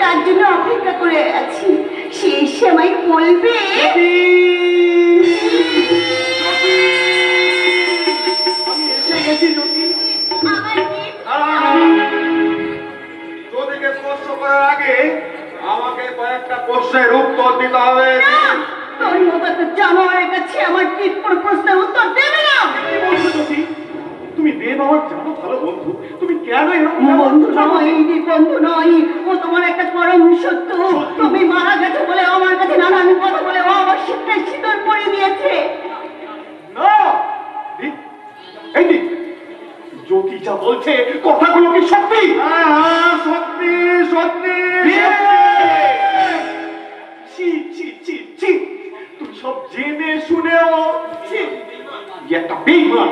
তার জন্য অপেক্ষা করে আছি। সে এসে আমায় বলবে তোদেরকে স্পর্শ করার আগে আমাকে কয়েকটা প্রশ্নের উত্তর দিতে হবে। তোর মতো একটা জানোয়ারের কাছে আমার ঠিক কোনো প্রশ্নের উত্তর দেবে না। তুমি দেব আমার জানো ভালো বন্ধু, তুমি কেন এরকম? বন্ধু নয়, বন্ধু নয়, ও তোমার একটা পরম শত্রু। তুমি মারা গেছো বলে আমার কাছে নানান কথা বলে ও আমার শিক্ষায় শীতল পরিয়ে দিয়েছে। না এই জ্যোতি যা বলছে কথাগুলো কি সত্যি? সত্যি সত্যি। তুই সব জেনে শুনেও একটা বেঈমান,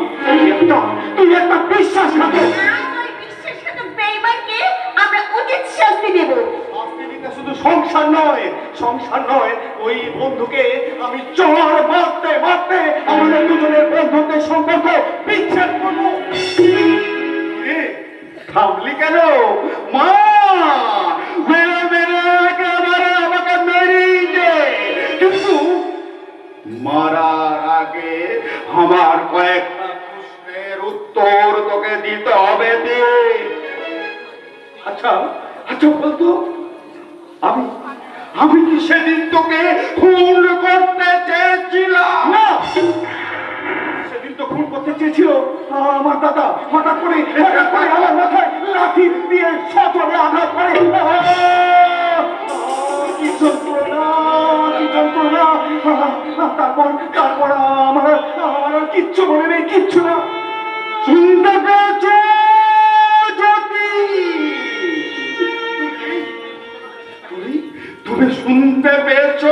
তুই একটা বিশ্বাসঘাতক। বিশ্বাসঘাতক বেঈমানকে আমরা উচিত শাস্তি দেব। শাস্তি দিতে শুধু সংসার নয়, ওই বন্ধুকে আমি চর মারতে মারতে আমাদের দুজনের বন্ধুত্বের সম্পর্ক বিচ্ছেদ করবো। থামলি কেন? মা মেরে মেরে একেবারে আমাকে মেরেই দে, কিন্তু মারার আগে আমার কয়েকটা প্রশ্নের উত্তর তোকে দিতে হবে। আচ্ছা বলতো, আমি কি সেদিন তোকে খুন করতে চেয়েছিলাম? না, সেদিন তো খুন করতে চেয়েছিল আমার দাদা। হঠাৎ করে আমার মাথায় লাঠি দিয়ে সজোরে আঘাত করে। কি যন্ত্রণা! তারপর আমার কিচ্ছু মনে নেই, কিচ্ছু না। শুনতে পেয়েছ জ্যোতি? তুমি শুনতে পেয়েছ?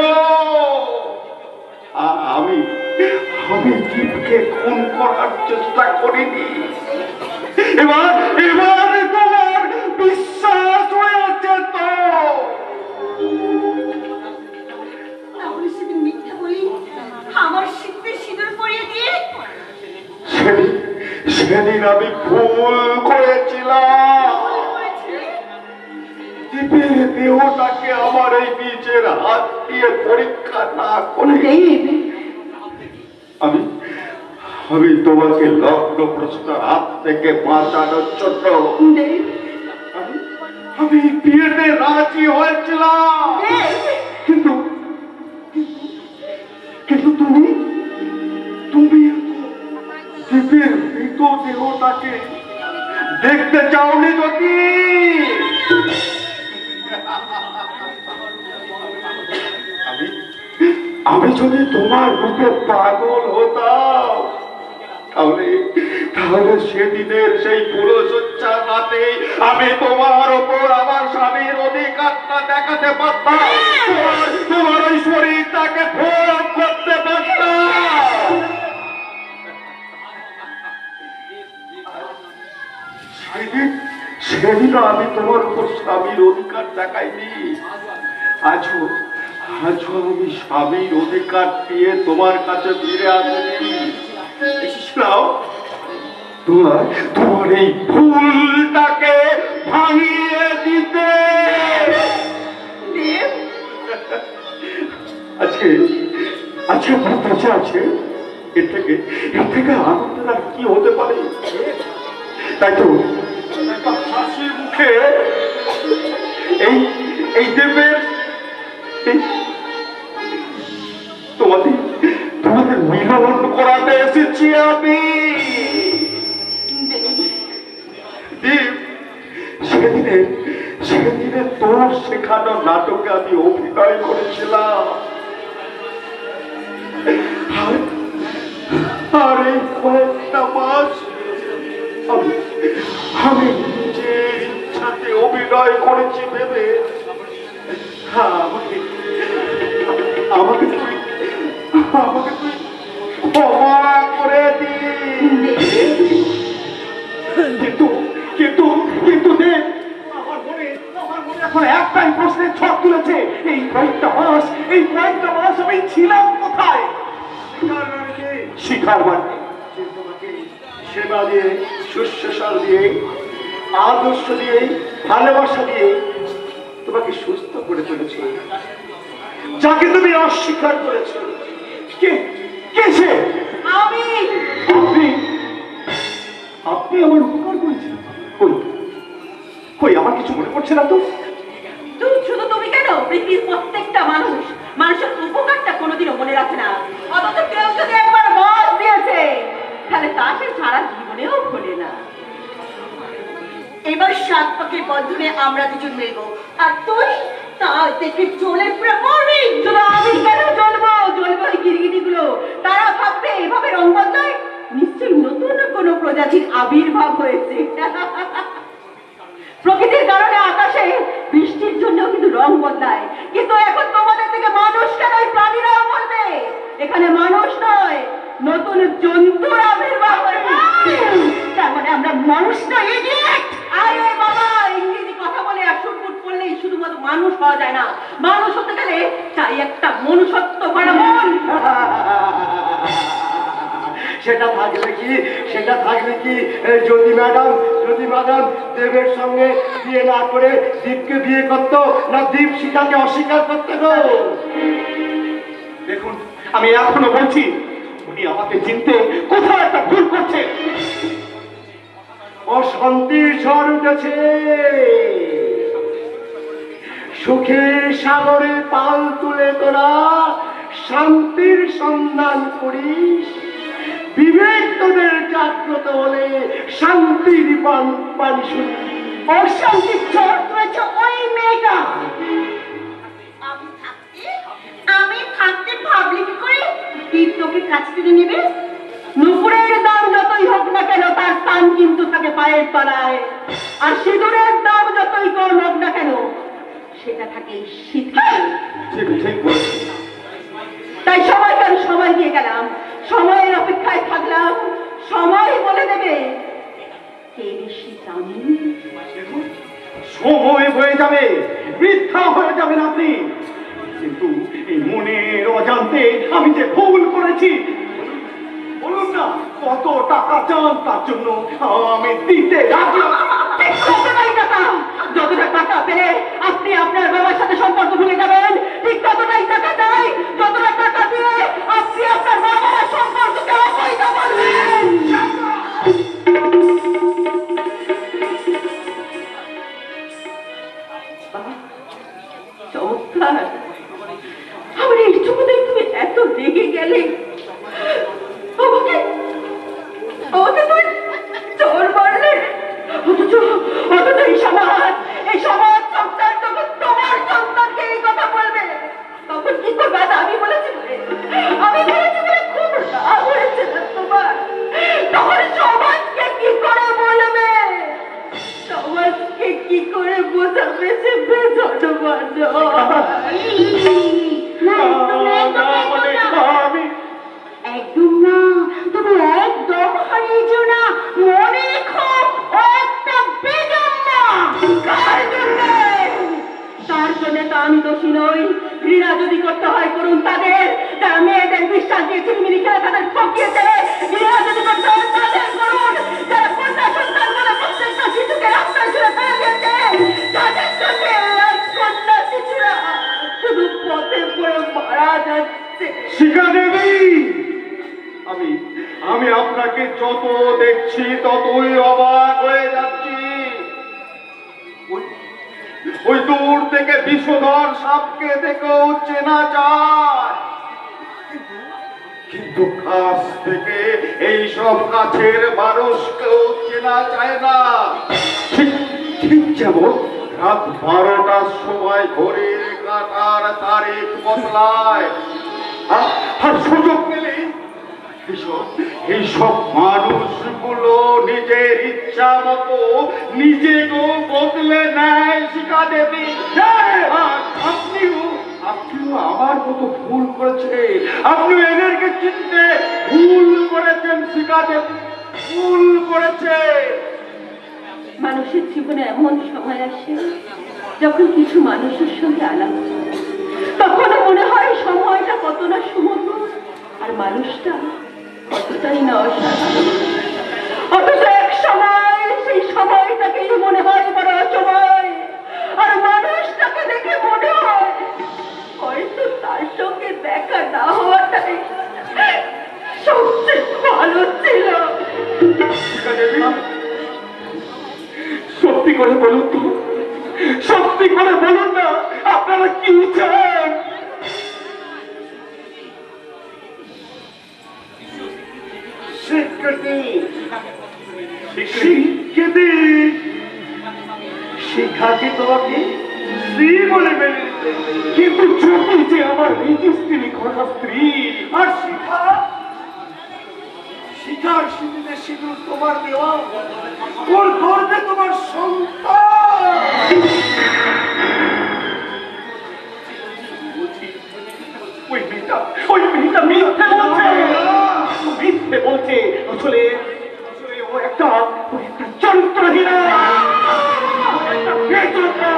আমি দীপকে খুন করার চেষ্টা করিনি। এবার তোমার বিশ্বাস হয়েছে তো? তাহলে সেদিন মিথ্যা বলি আমার শীতে সিঁদুর পরিয়ে দিয়ে? সেদিন আমি ভুল করেছিলাম। দীপের দেহটাকে আমার এই নিজের হাত দিয়ে পরীক্ষা না করে আমি তোমাকে লগ্ন প্রশ্নের হাত থেকে বাঁচানোর জন্য আমি বিয়েতে রাজি হয়েছিলাম। কিন্তু তুমি দীপের মৃত দেহটাকে দেখতে চাওনি যদি? আমি যদি তোমার রূপে পাগল হতাম তাহলে সেদিনের সেই পুরসজ্জার রাতে আমি তোমার ওপর আমার স্বামীর অধিকারটা দেখাতে পারতাম, তোমার ওই শরীরটাকে ভোগ করতে পারতাম। সেদিন আমি তোমার উপর স্বামীর অধিকার দেখাইনি। আজও আমি স্বামীর অধিকার দিয়ে তোমার কাছে ফিরে আসিনি। তোমার এই ভুলটাকে ভাঙিয়ে দিতে। আজকে আমার কাছে আছে, এর থেকে আনন্দের আর কি হতে পারে? তাই তো হাসি মুখে এই দেবের তোমাদের মিলন করাতে এসেছি আমি। সেদিনে তোর শেখানো নাটকে আমি অভিনয় করেছিলাম। আর এই কয়েকটা মাস আমি নিজের ইচ্ছাতে অভিনয় করেছি ভেবে আমাকে তুই ক্ষমা করে দিস। কিন্তু দেখ, আমার মনে এখন একটাই প্রশ্নের ছক তুলেছে। এই কয়েকটা মাস আমি ছিলাম কোথায়? শিখার মানে তোমাকে সেবা দিয়ে, শুশ্রূষা দিয়ে, আদর্শ দিয়ে, ভালোবাসা দিয়ে তোমাকে সুস্থ করে তুলেছে, যাকে তুমি অস্বীকার করেছ। কে কে সে? আমি। আপনি আপনি আমার উপকার করেছেন? কই কই আমার কিছু মনে পড়ছে না তো। শুধু তুমি কেন, পৃথিবীর প্রত্যেকটা মানুষের উপকারটা কোনোদিনও মনে রাখে না। অথচ কেউ যদি একবার মত দিয়েছে তাহলে তা সে সারা জীবনেও ভোলে না। এবার 7 পাখির বন্ধনে আমরা দুজন মিলব, আর তুই তা দেখে চলে পুরো মরবি। শুধু আমি কেন জ্বলবো ওই গিরগিটিগুলো। তারা ভাববে এভাবে রং বদলায়, নিশ্চয়ই নতুন কোনো প্রজাতির আবির্ভাব হয়েছে। প্রকৃতির কারণে আকাশে বৃষ্টির জন্যও কিন্তু রং বদলায়, কিন্তু এখন তোমাদের থেকে মানুষ কেন প্রাণীরাও বলবে এখানে মানুষ নয়, নতুন জন্তুর আবির্ভাব হয়েছে। তার মানে আমরা মানুষ নয়, ইডিয়েট। আরে বাবা, ইংরেজি কথা বলে আর শুটফুট করলেই শুধুমাত্র মানুষ হওয়া যায় না। মানুষ হতে গেলে চাই একটা মনুষ্যত্ব ভরা মন। সেটা থাকলে কি যদি ম্যাডাম দেবের সঙ্গে বিয়ে না করে দীপকে বিয়ে করতো, না দীপ শিখাকে অস্বীকার করতে গো? দেখুন, আমি এখনো বলছি, উনি আমাকে চিনতে কোথাও একটা ভুল করছে। অশান্তির ঝড় উঠেছে, সুখের সাগরে পাল তুলে তোরা শান্তির সন্ধান করিস। বিবেক তোদের জাগ্রত হলে শান্তির পানি শুনবি। অশান্তির ঝড় তুলেছে ওই মেয়েটা। আমি থাকতে ভাবলি কি করে দীপ তোকে কাছ থেকে নেবে? নুপুরের দাম যতই হোক না কেন, তার স্থান কিন্তু থাকে পায়ের তলায়। আর সিঁদুরের দাম যতই কম হোক না কেন, সেটা থাকে শীতকালে। তাই সময় দিয়ে গেলাম, সময়ের অপেক্ষায় থাকলাম। সময় বলে দেবে কে বেশি দামি। সময় হয়ে যাবে, বৃদ্ধা হয়ে যাবেন আপনি, কিন্তু এই মনের অজান্তে আমি যে ভুল করেছি, বলুন না কত টাকা চান, তার জন্য আমি দিতে রাজি। যতটা টাকা পেলে আপনি আপনার বাবার সাথে সম্পর্ক ভুলে যাবেন, ঠিক ততটাই টাকা চাই যতটা টাকা দিয়ে আপনি আপনার বাবার সম্পর্ককে অবৈধ করবেন। চমৎকার, আমার এইটুকুতেই তুমি এত রেগে গেলে। আমাকে তুমি চোর মারলে, অথচ এই সমাজ সংসার তখন তোমার সন্তানকে এই কথা বলবে, তখন কি করবে? আমি বলেছি বলে খুব রাগ হয়েছে না তোমার? তখন সমাজকে কি করে বলবে, সমাজকে কি করে বোঝাবে সে বেজন একদম না, তুমি একদম হারিয়েছো না। মনে রেখো, ও একটা বেজন্মা। তার জন্য তো আমি দোষী নই। ঘৃণা যদি করতে হয় করুন তাদের, যারা মেয়েদের বিশ্বাস দিয়ে চিরমিরি খেলে তাদের ঠকিয়েছে। ঘৃণা যদি করতে হয় তাদের করুন, যারা কন্যা সন্তান বলে প্রত্যেকটা শিশুকে রাস্তায় ছুড়ে ফেলে দিয়েছে। তাদের জন্য কন্যা শিশুরা শুধু পথে পড়ে মারা যাচ্ছে। শিখা দেবী, আমি আপনাকে যত দেখছি ততই অবাক হয়ে যাচ্ছি। ওই দূর থেকে বিষধর সাপকে দেখেও চেনা যায়, কিন্তু কাছ থেকে এইসব কাছের মানুষকেও চেনা যায় না। ঠিক যেমন রাত 12টার সময় ঘড়ির কাঁটার তারিখ বদলায়, আর সুযোগ পেলে এইসব মানুষগুলো নিজের ইচ্ছা মতো নিজেকেও বদলে নেয়। শিখা দেবী, আপনিও আমার মতো ভুল করেছেন, আপনি এদেরকে চিনতে ভুল করেছেন। শিখা দেবী ভুল করেছে। মানুষের জীবনে এমন সময় আসে যখন কিছু মানুষের সঙ্গে আলাপ, তখন মনে হয় সময়টা কত না সুমধুর, আর মানুষটা কতটাই না অসাধারণ। অথচ এক সময় সেই সময়টাকেই মনে হয় বড় অসময়, আর মানুষটাকে করে বলুন তো, সত্যি করে বলুন না, আপনারা কি চান? স্বীকৃতি, স্বীকৃতি। শিখাকে তোমাকে স্ত্রী বলে মেনে নিতে, কিন্তু জ্যোতি যে আমার রেজিস্ট্রি করা স্ত্রী। আর শিখা, শিখার সিঁদুরে সিঁদুর তোমার দেওয়া, ওর গর্বে তোমার সন্তান। ওই মেয়েটা মিথ্যে বলছে, মিথ্যে বলছে। আসলে ও একটা চরিত্রহীনা, একটা বেচোখা।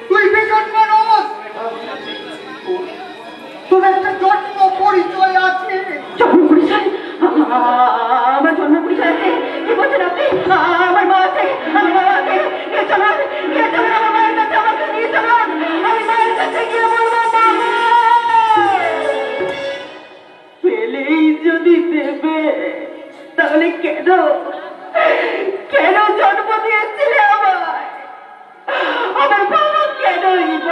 তুই বেকার মানুষ, তোর একটা জন্ম পরিচয় আছে। জন্ম পরিচয়? আমার জন্ম পরিচয় আছে? কি বলছেন আপনি? আমার মা আছে, আমার মা আছে। নিয়ে চলুন, নিয়ে চলুন আমার মায়ের কাছে, আমাকে নিয়ে চলুন। আমি মায়ের কাছে গিয়ে বলবো, বাবা পেলেই যদি দেবে, তাহলে কেন কেন জন্ম দিয়েছিলে আমায়? আমার বাবা কেন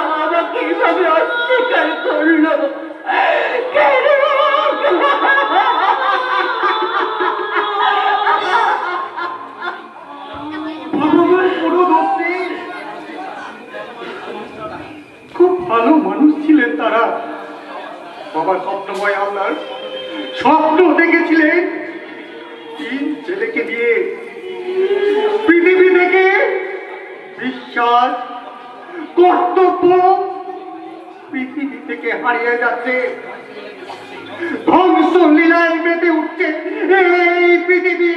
আমাকে এইভাবে অস্বীকার করলো? কেন? খুব ভালো মানুষ ছিলেন তারা। বাবা স্বপ্নময় আপনার স্বপ্ন দেখেছিলেন তিন ছেলেকে দিয়ে পৃথিবী থেকে বিশ্বাস, কর্তব্য পৃথিবী থেকে হারিয়ে যাচ্ছে, ধ্বংস লীলায় মেতে উঠছে এই পৃথিবীকে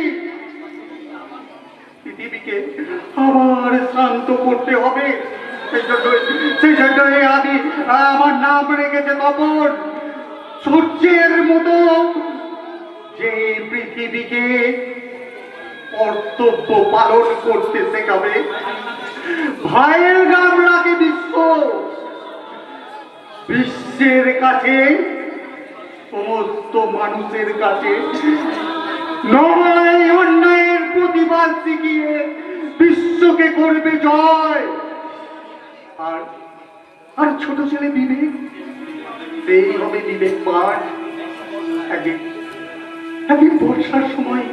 আবার শান্ত করতে হবে। সেই জন্যই আমি আমার নাম রেখেছে তপন, সূর্যের মতো যে পৃথিবীকে কর্তব্য পালন করতে শেখাবে। ভাইয়ের নাম রাখে বিশ্বের কাছে, সমস্ত মানুষের কাছে নয় অন্যায়ের প্রতিবাদ শিখিয়ে বিশ্বকে করবে জয়। আর ছোট ছেলে বিবেক, সেই হবে বিবেক পাঠ। একদিন বর্ষার সময়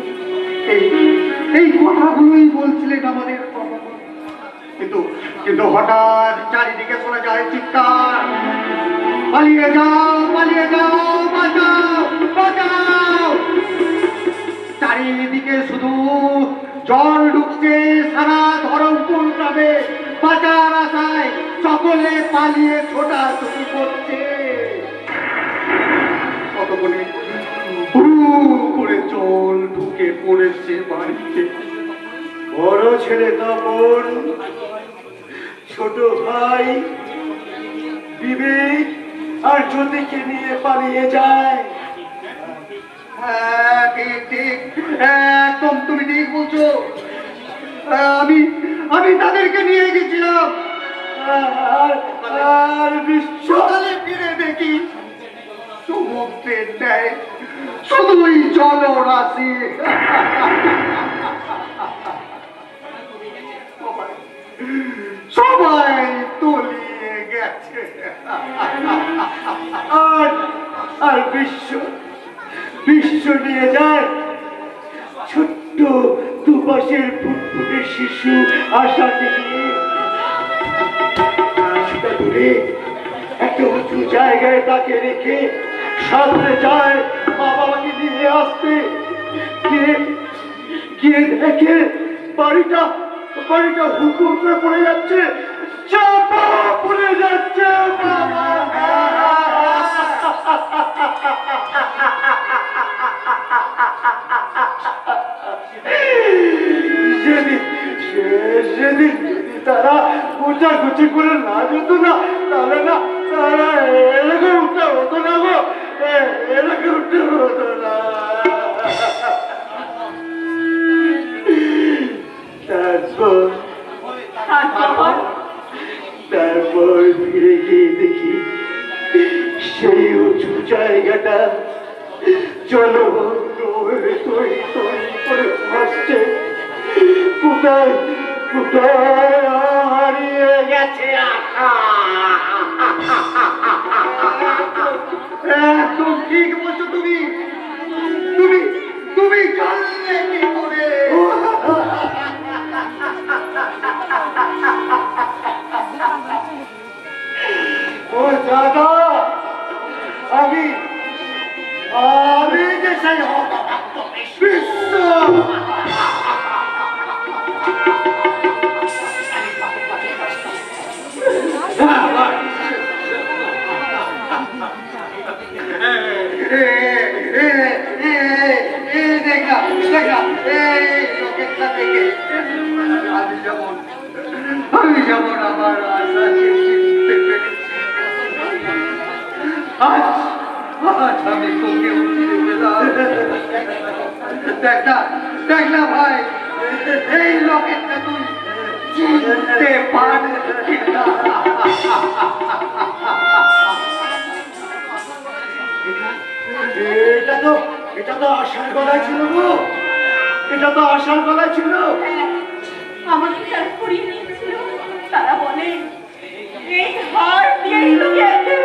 এই কথাগুলোই বলছিলেন আমাদের বাবা। কিন্তু হঠাৎ চারিদিকে শোনা যায় চিৎকার, পালিয়ে যাও, পালিয়ে যাও, বাঁচাও, বাঁচাও। চারিদিকে শুধু জল ঢুকছে সারা ধরমপুর গ্রামে। বাঁচার আশায় সকলে পালিয়ে ছোটাছুটি করছে। কতক্ষণে করে জল ঢুকে পড়েছে বাড়িতে। বড় ছেলে তপন, ছোট ভাই বিবেক আর জ্যোতিকে নিয়ে পালিয়ে যায়। হ্যাঁ, ঠিক ঠিক, একদম তুমি ঠিক বলছো। আমি তাদেরকে নিয়ে গেছিলাম, আর সকালে ফিরে দেখি সমুদ্রের ন্যায় শুধুই জলরাশি। সবাই তলিয়ে গেছে। আর বিশ্ব নিয়ে যায় ছোট্ট দুপাশের ফুটফুটে শিশু আশাকে নিয়ে। একটা উঁচু জায়গায় তাকে রেখে সাথে যায় মা বাবাকে নিয়ে আসতে। গিয়ে দেখে বাড়িটা হুকুম করে পড়ে যাচ্ছে, চাপা পড়ে যাচ্ছে। বাবা সেদিন যদি তারা গোছাগুছি করে না যেত না, তাহলে না তারা এলাকা উঠতে হতো না গো, এলাকা উঠতে হতো না। তারপর ঘরে ফিরে গিয়ে দেখি সেই উঁচু জায়গাটা জলবদ্ধ হয়ে তৈরি তৈরি করে ভাসছে। কোথায় কোথায় হারিয়ে গেছে একদম ঠিক বলছো তুমি। তুমি তুমি জানলে কি করে? ও দাদা, আমি যে সেই বিশ্ব আমি যেমন আমার আশাকে চিনতে পেরেছি, আজ আমি তোকে উঠিয়ে পেলাম। দেখ না ভাই, এই লোকেরটা তুই চিনতে পারবি না। এটা তো আশার গলায় ছিল গো, এটা তো আশার গলায় ছিল। আমাকে তারা করিয়ে নিয়েছিল। তারা বলে এই হার দিয়েই লুকিয়ে আছে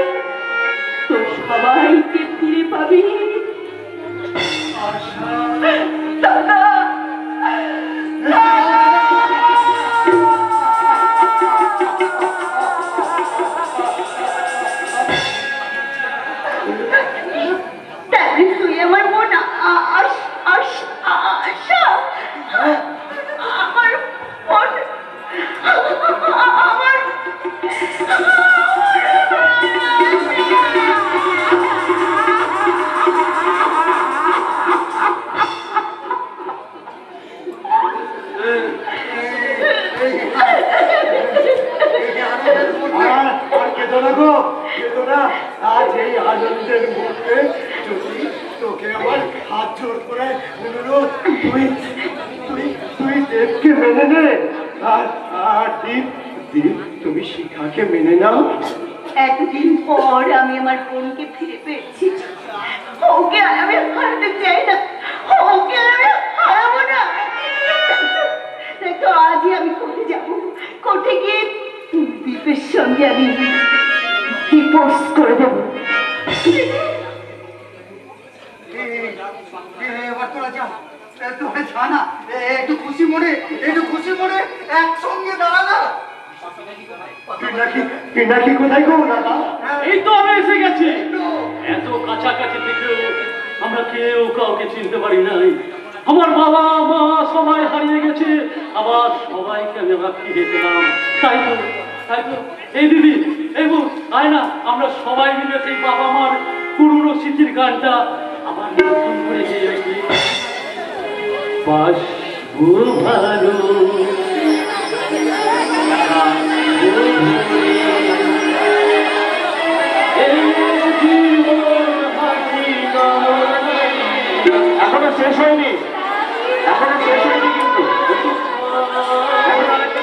তো সবাইকে ফিরে পাবি। দাদা, তুই আমার মন আশা, আমার মন আমার আজ এই আনন্দের মুহূর্তে যদি তোকে আমার হাত জোর করে অনুরোধ, তুই তুই তুই দেবকে মেনে নে, আর দীপ দীপ তুমি শিখাকে মেনে নাও। এতদিন পর আমি আমার বোনকে ফিরে পেয়েছি। ওকে আর আমি হারাতে চাই না, ওকে আর আমি হারাবো না। দেখো আজই আমি কোর্টে যাবো, কোর্টে গিয়ে দীপের সঙ্গে আমি ডিভোর্স করে দেবো। এবার তোরা যা, তোরা যা না, একটু খুশি মনে একসঙ্গে দাঁড়া না। পিনাকি কোথায় গো দাদা? এই তো আমি এসে গেছি। এত কাছাকাছি থেকেও আমরা কেউ কাউকে চিনতে পারি নাই। আমার বাবা মা সবাই হারিয়ে গেছে, আবার সবাইকে আমি আবার ফিরে পেলাম। তাই তো এই দিদি, এই বোন, আয় না, আমরা সবাই মিলে সেই বাবা মার পুরনো স্মৃতির গানটা আবার নতুন করে গেয়ে রাখি। বাসবো ভালো এখনো শেষ হয়নি, এখনো শেষ হয়নি কিন্তু এখন আরেকটা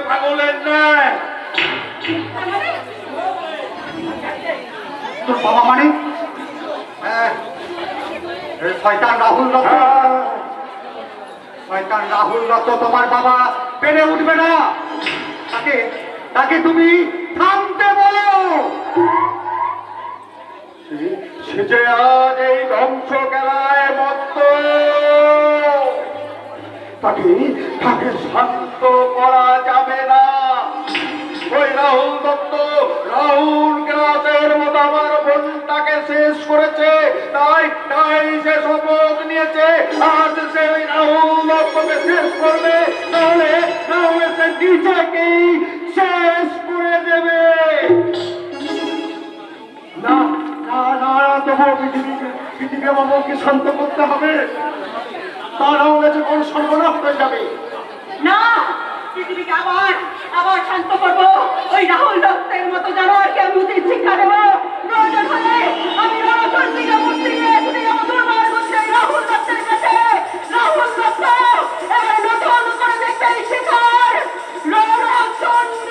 পাগলের ন্যায়। তোর বাবা মানে শয়তান রাহুল দত্ত, শয়তান রাহুল দত্ত তোমার বাবা। বেড়ে উঠবে না। তাকে তাকে তুমি থামতে বলো। সে যে আজ এই ধ্বংস খেলায় মত্ত, তাকে তাকে শান্ত করা যাবে না। ওই রাহুল দত্ত রাহুল গ্রাসের মতো আমার বোনটাকে শেষ করেছে, তাই তাই সে শপথ নিয়েছে আজ সে ওই রাহুল দত্তকে শেষ করবে, নাহলে নাহলে সে নিজেকেই শেষ করে দেবে। না না না, তবু পৃথিবী আমার মনকে শান্ত করতে হবে, তা না হলে যে কোনো সর্বনাশ হয়ে যাবে। না, পৃথিবীকে আবার আবার শান্ত করবো। ওই রাহুল দত্তের মতো জানোয়ারকে আমি উচিত শিক্ষা দেবো। প্রয়োজন হলে আমি রণচন্ডীকে মূর্তি নিয়ে ছুটে যাবো দুর্বারগঞ্জের রাহুল দত্তের কাছে। রাহুল দত্ত এবার নতুন করে দেখতেই শিখার রণচন্ডী।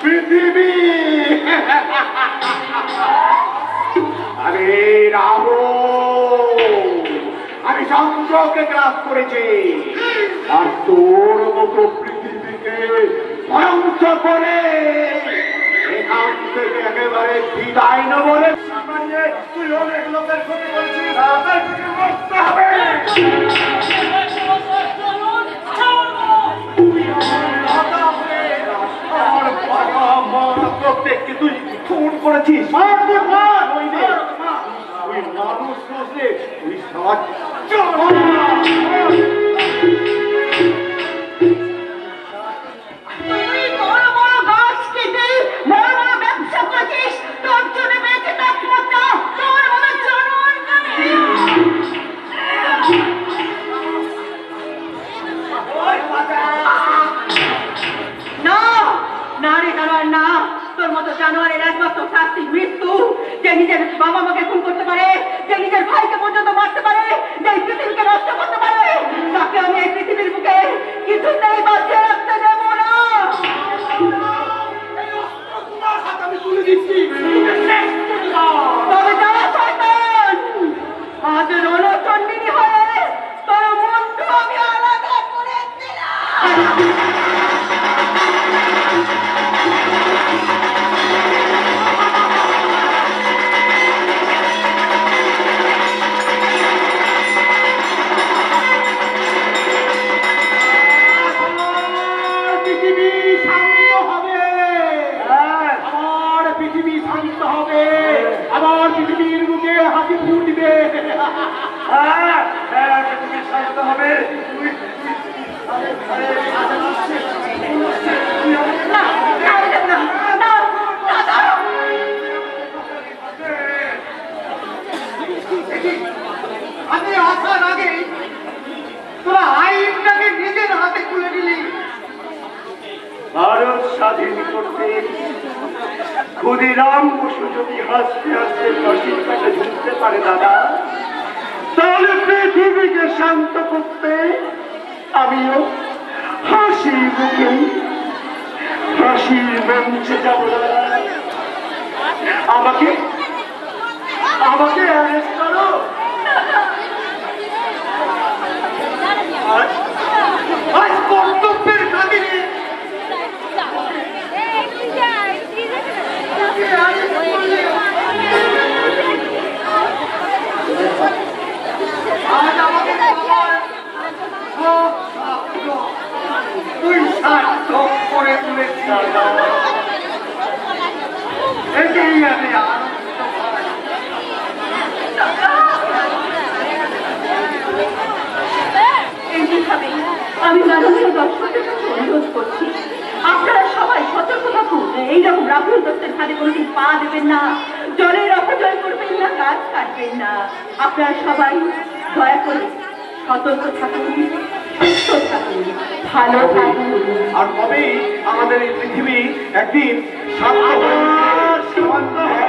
পৃথিবী আরে রাহুল, আমি চন্দ্রকে গ্রাস করেছি আর তোর মতো পৃথিবীকে ধ্বংস করে এখান থেকে একেবারে বিদায় না বলে তুই অনেক লোকের ক্ষতি করছিস, মরতে হবে। প্রত্যেককে তুই খুন করেছিস, ওই মানুষ বুঝলে ওই তুই বড় বড় গাছ কেটে বড় বড় ব্যবসা করছিস, তোর জন্য বেঁচে তাপমাত্রা তোর মতো জানোয়ার না না রে জানোয়ার না, তোর মতো জানোয়ারের একমাত্র শাস্তি মৃত্যু। যে নিজের বাবা মাকে খুন করতে পারে, যে নিজের ভাইকে পর্যন্ত মারতে পারে, যে পৃথিবীকে নষ্ট করতে পারে, তাকে আমি এই পৃথিবীর বুকে কিছুতেই বাঁচিয়ে রাখতে দেব না। তবে যারা শয়তান আজ রণচন্ডিনী হয়ে তোর মুন্ডু আমি আলাদা করে দিলাম। তুমি শান্ত হবে। না, না, না, দাদা। আমি আসার আগে তোরা আইনটাকে নিজের হাতে তুলে নিলি। ভারত স্বাধীন করতে ক্ষুদিরাম বসু যদি হাসতে হাসতে ফাঁসির কাছে ঝুলতে পারে দাদা, তাহলে পৃথিবীকে শান্ত করতে আমিও হাসি মুখে ফাঁসির মঞ্চে যাব দাদা। আমাকে অ্যারেস্ট করো। আজ কর্তব্যের খাতিরে আজ আমাদের তুই সার্থক করে তুলেছিস। এটাই আমি আনন্দিত ভাই। এইভাবে আমি মাননীয় দর্শকদের কাছে অনুরোধ করছি, আপনারা সবাই সতর্ক থাকুন। এইরকম রাহুল দত্তের হাতে কোনোদিন পা দেবেন না, জলের অপচয় করবেন না, গাছ কাটবেন না। আপনারা সবাই দয়া করে সতর্ক থাকুন, সুস্থ থাকুন, ভালো থাকুন। আর তবেই আমাদের এই পৃথিবী একদিন শান্ত হয়ে উঠবে।